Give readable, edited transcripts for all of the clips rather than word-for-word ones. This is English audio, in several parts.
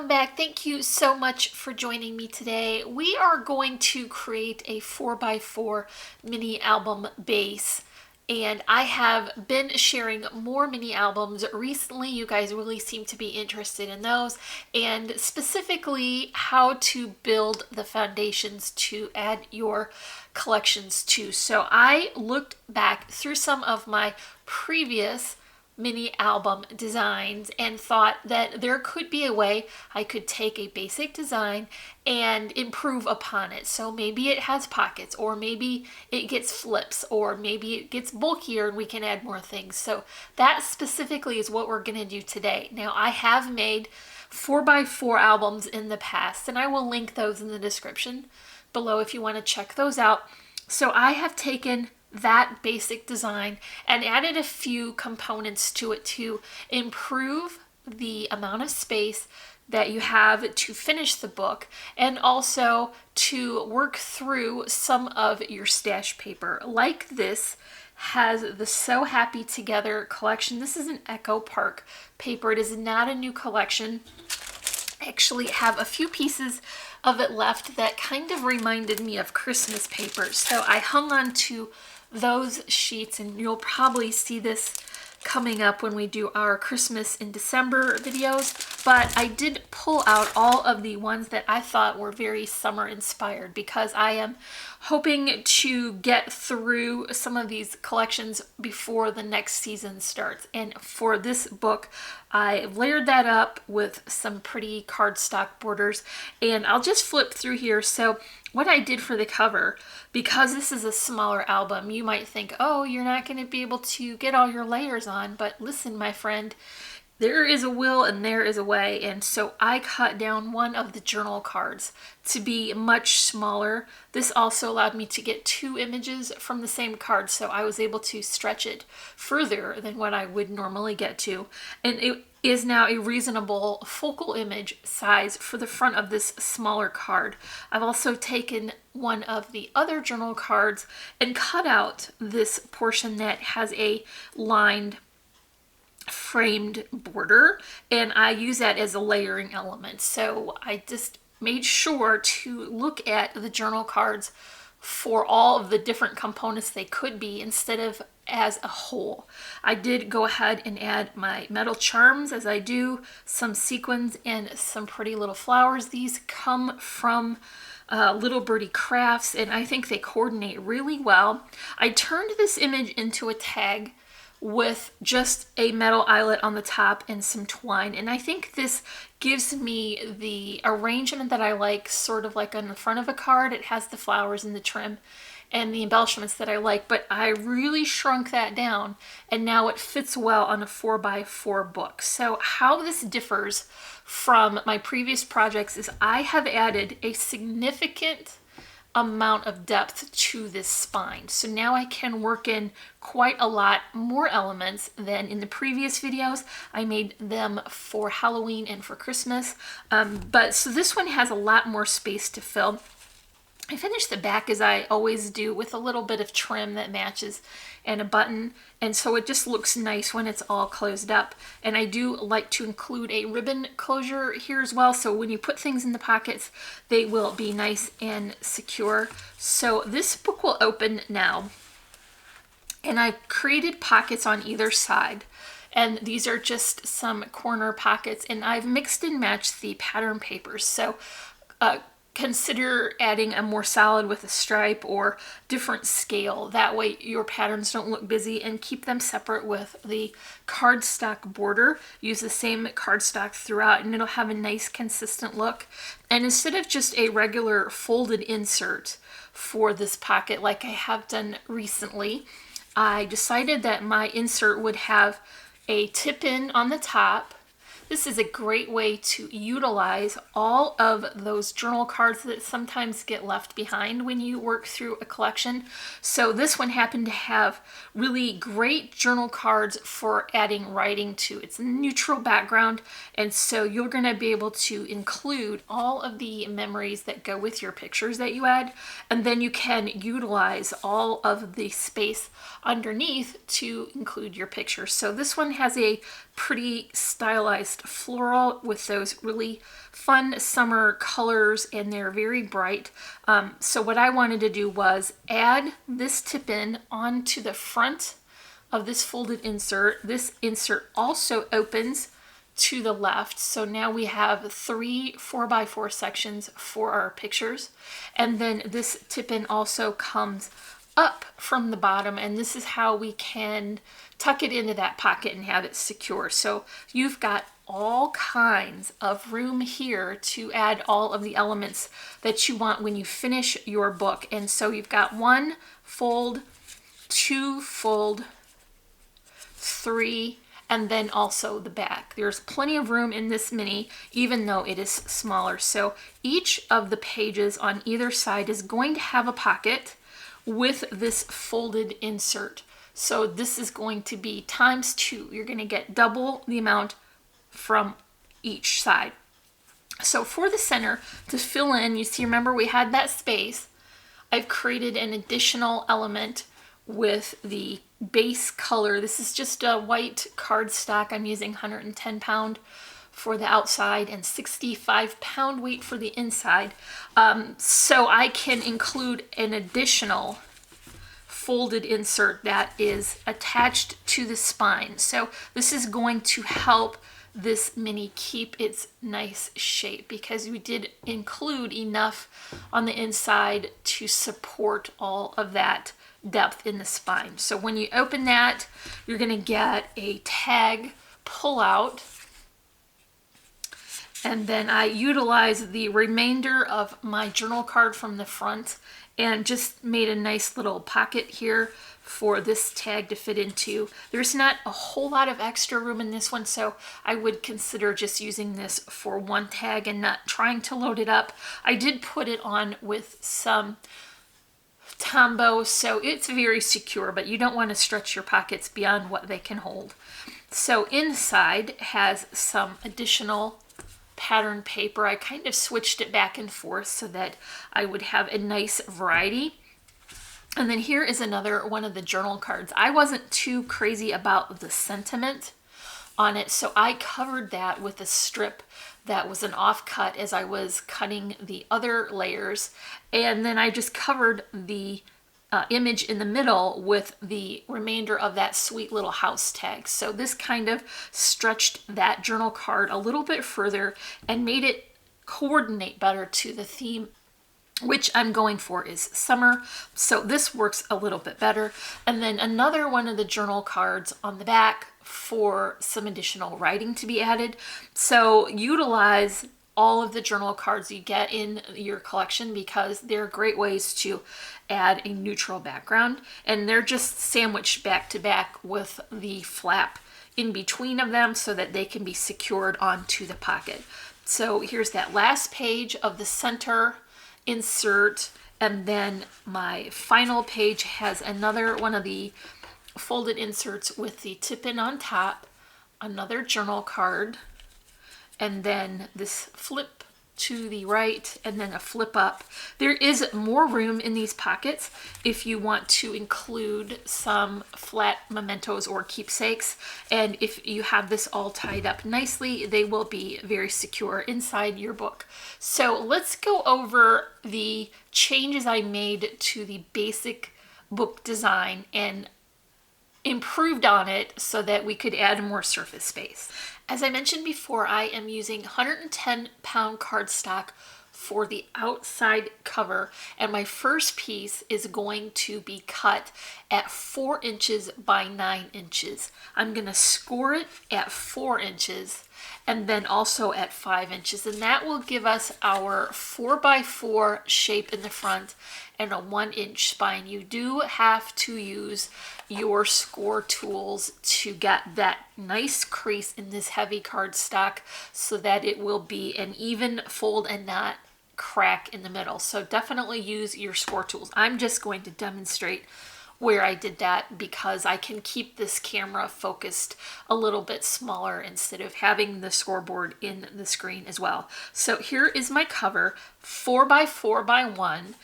welcome back. Thank you so much for joining me today. We are going to create a 4x4 mini album base. And I have been sharing more mini albums recently. You guys really seem to be interested in those, and specifically how to build the foundations to add your collections to. So I looked back through some of my previous mini album designs and thought that there could be a way I could take a basic design and improve upon it. So maybe it has pockets, or maybe it gets flips, or maybe it gets bulkier and we can add more things. So that specifically is what we're going to do today. Now, I have made 4x4 albums in the past, and I will link those in the description below if you want to check those out. So I have taken that basic design and added a few components to it to improve the amount of space that you have to finish the book, and also to work through some of your stash paper. Like this has the So Happy Together collection. This is an Echo Park paper. It is not a new collection. I actually have a few pieces of it left that kind of reminded me of Christmas paper, so I hung on to those sheets, and you'll probably see this coming up when we do our Christmas in December videos. But I did pull out all of the ones that I thought were very summer inspired, because I am hoping to get through some of these collections before the next season starts. And for this book, I layered that up with some pretty cardstock borders, and I'll just flip through here. So what I did for the cover, because this is a smaller album, you might think, oh, you're not going to be able to get all your layers on. But listen, my friend, there is a will and there is a way. And so I cut down one of the journal cards to be much smaller. This also allowed me to get two images from the same card, so I was able to stretch it further than what I would normally get to. And it is now a reasonable focal image size for the front of this smaller card. I've also taken one of the other journal cards and cut out this portion that has a lined framed border, and I use that as a layering element. So I just made sure to look at the journal cards for all of the different components they could be, instead of as a whole. I did go ahead and add my metal charms, as I do, some sequins, and some pretty little flowers. These come from Little Birdie Crafts, and I think they coordinate really well. I turned this image into a tag with just a metal eyelet on the top and some twine, and I think this gives me the arrangement that I like, sort of like on the front of a card. It has the flowers and the trim and the embellishments that I like, but I really shrunk that down, and now it fits well on a 4x4 book. So how this differs from my previous projects is I have added a significant amount of depth to this spine. So now I can work in quite a lot more elements than in the previous videos. I made them for Halloween and for Christmas. So this one has a lot more space to fill. I finished the back, as I always do, with a little bit of trim that matches and a button, and so it just looks nice when it's all closed up. And I do like to include a ribbon closure here as well, so when you put things in the pockets, they will be nice and secure. So this book will open now, and I've created pockets on either side. And these are just some corner pockets, and I've mixed and matched the pattern papers. So consider adding a more solid with a stripe or different scale. That way your patterns don't look busy, and keep them separate with the cardstock border. Use the same cardstock throughout, and it'll have a nice consistent look. And instead of just a regular folded insert for this pocket like I have done recently, I decided that my insert would have a tip-in on the top. This is a great way to utilize all of those journal cards that sometimes get left behind when you work through a collection. So this one happened to have really great journal cards for adding writing to. It's a neutral background, and so you're going to be able to include all of the memories that go with your pictures that you add, and then you can utilize all of the space underneath to include your pictures. So this one has a pretty stylized just floral with those really fun summer colors, and they're very bright. So what I wanted to do was add this tip-in onto the front of this folded insert. This insert also opens to the left, so now we have 3 4x4 sections for our pictures, and then this tip-in also comes up from the bottom, and this is how we can tuck it into that pocket and have it secure. So you've got all kinds of room here to add all of the elements that you want when you finish your book. And so you've got 1 fold, 2 fold, 3, and then also the back. There's plenty of room in this mini, even though it is smaller. So each of the pages on either side is going to have a pocket with this folded insert. So this is going to be times 2. You're going to get double the amount from each side. So for the center, to fill in, you see, remember we had that space. I've created an additional element with the base color. This is just a white cardstock. I'm using 110 pound for the outside and 65 pound weight for the inside. So I can include an additional folded insert that is attached to the spine. So this is going to help this mini keep its nice shape, because we did include enough on the inside to support all of that depth in the spine. So when you open that, you're going to get a tag pull out, and then I utilize the remainder of my journal card from the front and just made a nice little pocket here for this tag to fit into. There's not a whole lot of extra room in this one, so I would consider just using this for one tag and not trying to load it up. I did put it on with some Tombow, so it's very secure, but you don't want to stretch your pockets beyond what they can hold. So inside has some additional pattern paper. I kind of switched it back and forth so that I would have a nice variety. And then here is another one of the journal cards. I wasn't too crazy about the sentiment on it, so I covered that with a strip that was an offcut as I was cutting the other layers, and then I just covered the image in the middle with the remainder of that sweet little house tag. So this kind of stretched that journal card a little bit further and made it coordinate better to the theme, which I'm going for is summer. So this works a little bit better. And then another one of the journal cards on the back for some additional writing to be added. So utilize all of the journal cards you get in your collection, because they're great ways to add a neutral background, and they're just sandwiched back to back with the flap in between of them so that they can be secured onto the pocket. So here's that last page of the center insert, and then my final page has another one of the folded inserts with the tip-in on top, another journal card, and then this flip to the right, and then a flip up. There is more room in these pockets if you want to include some flat mementos or keepsakes, and if you have this all tied up nicely, they will be very secure inside your book. So let's go over the changes I made to the basic book design and improved on it so that we could add more surface space. As I mentioned before, I am using 110 pound cardstock for the outside cover, and my first piece is going to be cut at 4 inches by 9 inches. I'm going to score it at 4 inches and then also at 5 inches, and that will give us our 4x4 shape in the front and a 1-inch spine. You do have to use your score tools to get that nice crease in this heavy cardstock so that it will be an even fold and not crack in the middle. So definitely use your score tools. I'm just going to demonstrate where I did that because I can keep this camera focused a little bit smaller instead of having the scoreboard in the screen as well. So here is my cover, 4x4 by 1.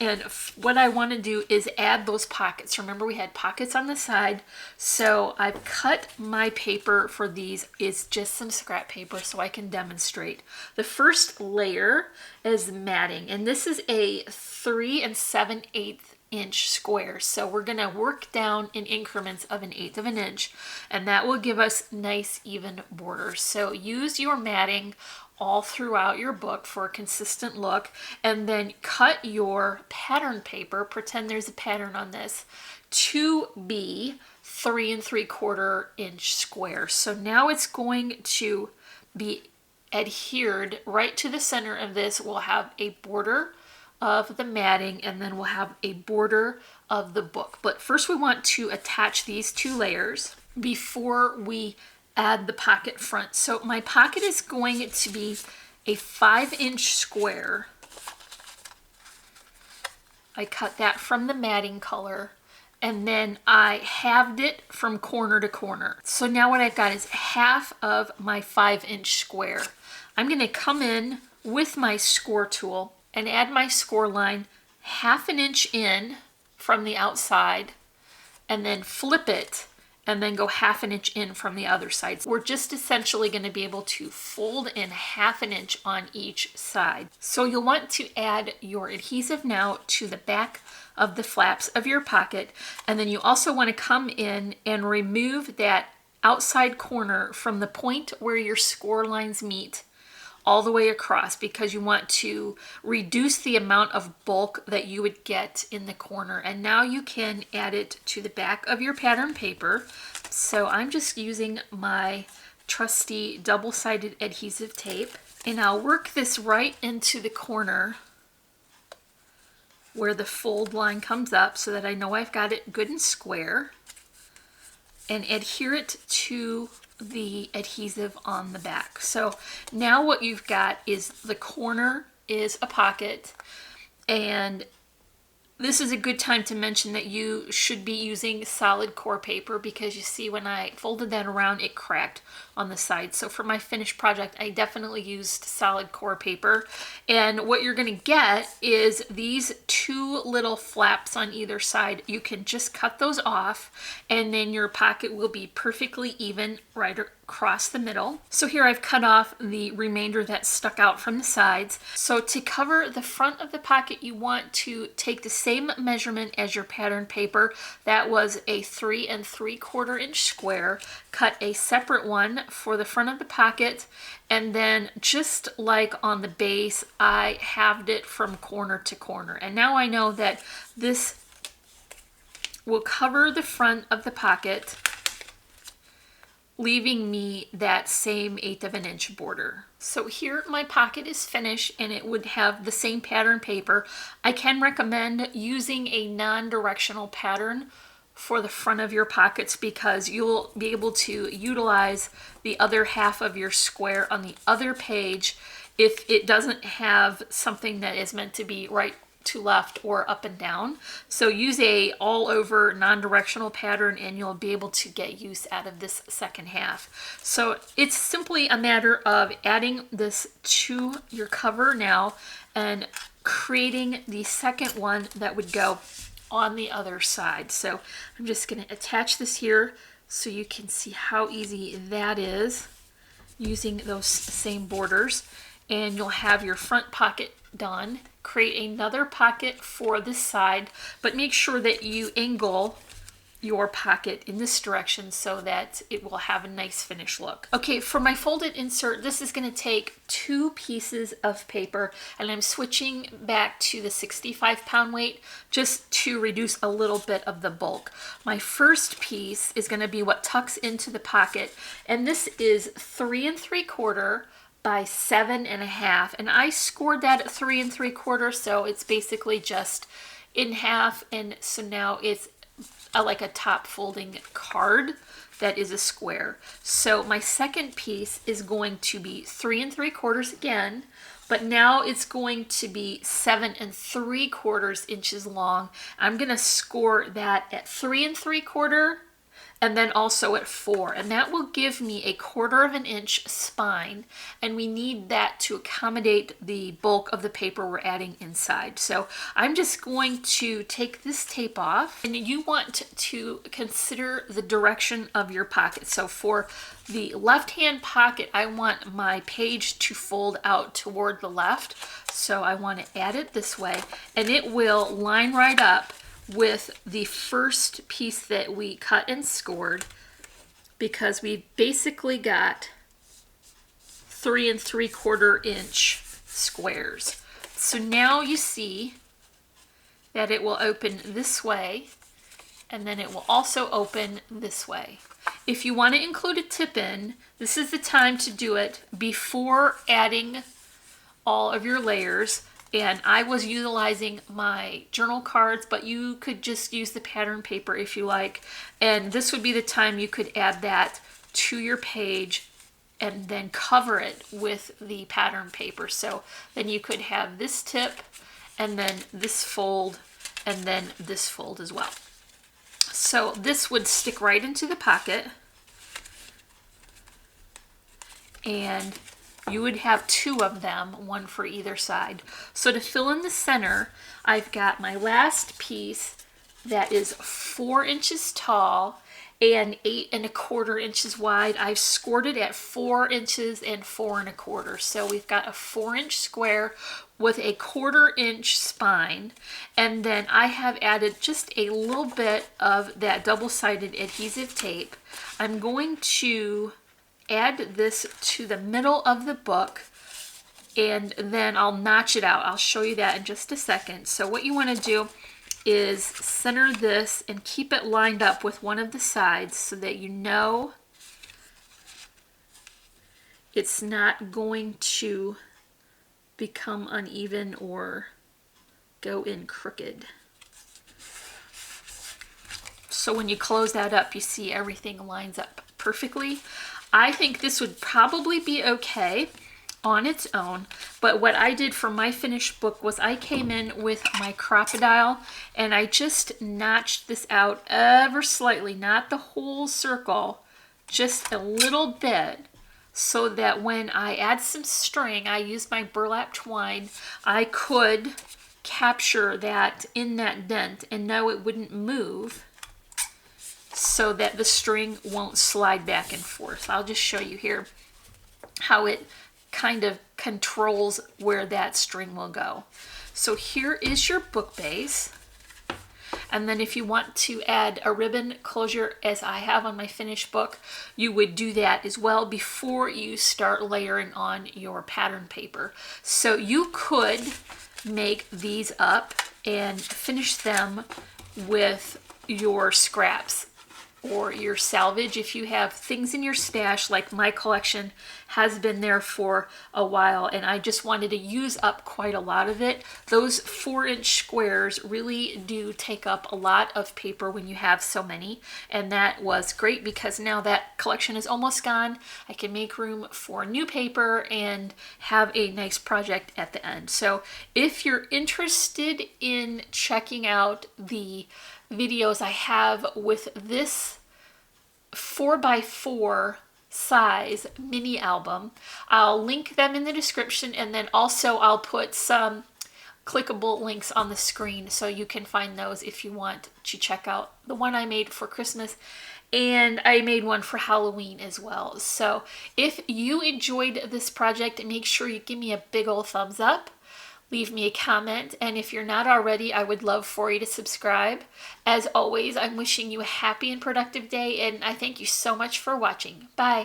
And what I want to do is add those pockets. Remember, we had pockets on the side. So I've cut my paper for these. It's just some scrap paper so I can demonstrate. The first layer is matting, and this is a 3 7/8 inch square. So we're going to work down in increments of 1/8 of an inch, and that will give us nice even borders. So use your matting all throughout your book for a consistent look, and then cut your pattern paper, pretend there's a pattern on this, to be 3 3/4 inch square. So now it's going to be adhered right to the center of this. We'll have a border of the matting, and then we'll have a border of the book. But first we want to attach these two layers before we add the pocket front. So my pocket is going to be a 5-inch square. I cut that from the matting color, and then I halved it from corner to corner. So now what I've got is half of my 5-inch square. I'm going to come in with my score tool and add my score line 1/2 inch in from the outside, and then flip it and then go 1/2 inch in from the other side. We're just essentially going to be able to fold in 1/2 inch on each side. So you'll want to add your adhesive now to the back of the flaps of your pocket, and then you also want to come in and remove that outside corner from the point where your score lines meet all the way across, because you want to reduce the amount of bulk that you would get in the corner. And now you can add it to the back of your pattern paper. So I'm just using my trusty double-sided adhesive tape, and I'll work this right into the corner where the fold line comes up so that I know I've got it good and square, and adhere it to the adhesive on the back. So now what you've got is the corner is a pocket, and this is a good time to mention that you should be using solid core paper, because you see when I folded that around it cracked on the side. So for my finished project I definitely used solid core paper, and what you're going to get is these two little flaps on either side. You can just cut those off, and then your pocket will be perfectly even right across the middle. So here I've cut off the remainder that stuck out from the sides. So to cover the front of the pocket, you want to take the same measurement as your pattern paper. That was a 3 3/4 inch square. Cut a separate one for the front of the pocket, and then just like on the base, I halved it from corner to corner. And now I know that this will cover the front of the pocket, leaving me that same 1/8 of an inch border. So here my pocket is finished, and it would have the same pattern paper. I can recommend using a non-directional pattern for the front of your pockets, because you'll be able to utilize the other half of your square on the other page if it doesn't have something that is meant to be right to left or up and down. So use a all over non-directional pattern, and you'll be able to get use out of this second half. So it's simply a matter of adding this to your cover now and creating the second one that would go on the other side. So I'm just going to attach this here so you can see how easy that is using those same borders, and you'll have your front pocket done. Create another pocket for this side, but make sure that you angle your pocket in this direction so that it will have a nice finished look. Okay, for my folded insert, this is going to take 2 pieces of paper, and I'm switching back to the 65-pound weight just to reduce a little bit of the bulk. My first piece is going to be what tucks into the pocket, and this is 3 3/4 by 7.5, and I scored that at 3 3/4, so it's basically just in half, and so now it's like a top folding card that is a square. So my second piece is going to be 3 3/4 again, but now it's going to be 7 3/4 inches long. I'm going to score that at 3 3/4, and then also at 4, and that will give me a 1/4 of an inch spine, and we need that to accommodate the bulk of the paper we're adding inside. So I'm just going to take this tape off, and you want to consider the direction of your pocket. So for the left-hand pocket, I want my page to fold out toward the left, so I want to add it this way, and it will line right up with the first piece that we cut and scored, because we basically got 3 3/4 inch squares. So now you see that it will open this way, and then it will also open this way. If you want to include a tip in, this is the time to do it before adding all of your layers. And I was utilizing my journal cards, but you could just use the pattern paper if you like. And this would be the time you could add that to your page and then cover it with the pattern paper. So then you could have this tip, and then this fold, and then this fold as well. So this would stick right into the pocket, and you would have 2 of them, 1 for either side. So to fill in the center, I've got my last piece that is 4 inches tall and 8 1/4 inches wide. I've scored it at 4 inches and 4 1/4. So we've got a 4-inch square with a 1/4 inch spine. And then I have added just a little bit of that double-sided adhesive tape. I'm going to add this to the middle of the book, and then I'll notch it out. I'll show you that in just a second. So what you want to do is center this and keep it lined up with one of the sides so that you know it's not going to become uneven or go in crooked. So when you close that up, you see everything lines up perfectly. I think this would probably be okay on its own, but what I did for my finished book was I came in with my crocodile and I just notched this out ever slightly, not the whole circle, just a little bit, so that when I add some string, I use my burlap twine, I could capture that in that dent and know it wouldn't move, so that the string won't slide back and forth. I'll just show you here how it kind of controls where that string will go. So here is your book base. And then if you want to add a ribbon closure, as I have on my finished book, you would do that as well before you start layering on your pattern paper. So you could make these up and finish them with your scraps or your salvage. If you have things in your stash, like my collection has been there for a while and I just wanted to use up quite a lot of it, those 4-inch squares really do take up a lot of paper when you have so many, and that was great because now that collection is almost gone. I can make room for new paper and have a nice project at the end. So if you're interested in checking out the videos I have with this 4x4 size mini album, I'll link them in the description, and then also I'll put some clickable links on the screen so you can find those if you want to check out the one I made for Christmas, and I made one for Halloween as well. So if you enjoyed this project, make sure you give me a big old thumbs up. Leave me a comment, and if you're not already, I would love for you to subscribe. As always, I'm wishing you a happy and productive day, and I thank you so much for watching. Bye.